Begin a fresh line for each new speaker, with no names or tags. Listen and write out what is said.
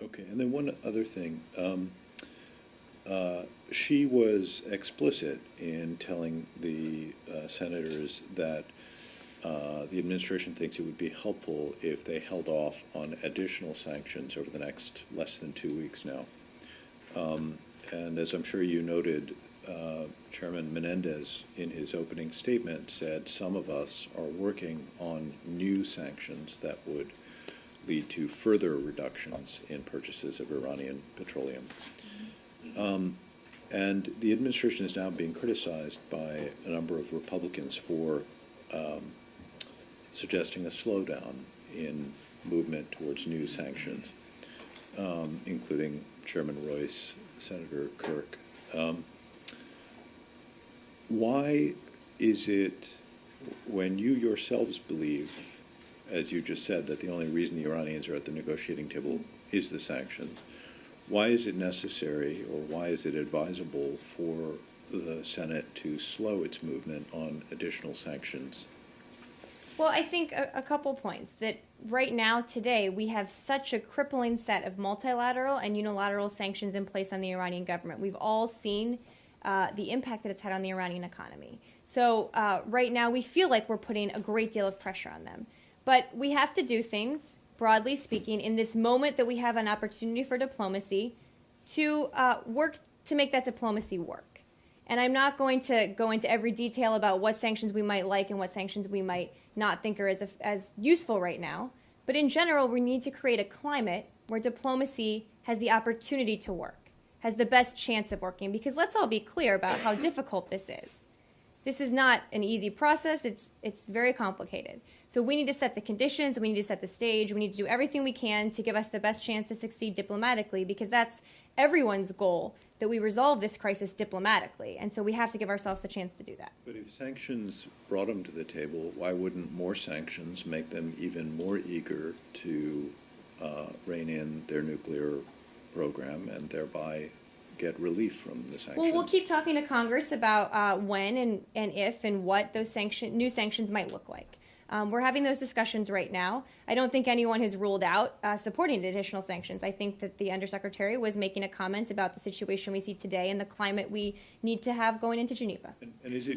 Okay, and then one other thing. She was explicit in telling the senators that the administration thinks it would be helpful if they held off on additional sanctions over the next less than 2 weeks now. And as I'm sure you noted, Chairman Menendez, in his opening statement, said some of us are working on new sanctions that would lead to further reductions in purchases of Iranian petroleum. And the administration is now being criticized by a number of Republicans for suggesting a slowdown in movement towards new sanctions, including Chairman Royce, Senator Kirk. Why is it, when you yourselves believe, as you just said, that the only reason the Iranians are at the negotiating table is the sanctions, why is it necessary, or why is it advisable for the Senate to slow its movement on additional sanctions?
Well, I think a couple points. That right now, today, we have such a crippling set of multilateral and unilateral sanctions in place on the Iranian government. We've all seen the impact that it's had on the Iranian economy. So right now, we feel like we're putting a great deal of pressure on them. But we have to do things, broadly speaking, in this moment that we have an opportunity for diplomacy to work to make that diplomacy work. And I'm not going to go into every detail about what sanctions we might like and what sanctions we might not think are as useful right now. But in general, we need to create a climate where diplomacy has the opportunity to work, has the best chance of working. Because let's all be clear about how difficult this is. This is not an easy process. It's very complicated. So we need to set the conditions, we need to set the stage, we need to do everything we can to give us the best chance to succeed diplomatically, because that's everyone's goal, that we resolve this crisis diplomatically. And so we have to give ourselves a chance to do that.
But if sanctions brought them to the table, why wouldn't more sanctions make them even more eager to rein in their nuclear program and thereby get relief from the sanctions?
Well, we'll keep talking to Congress about when and if and what those new sanctions might look like. We're having those discussions right now. I don't think anyone has ruled out supporting the additional sanctions. I think that the Undersecretary was making a comment about the situation we see today and the climate we need to have going into Geneva.
And is it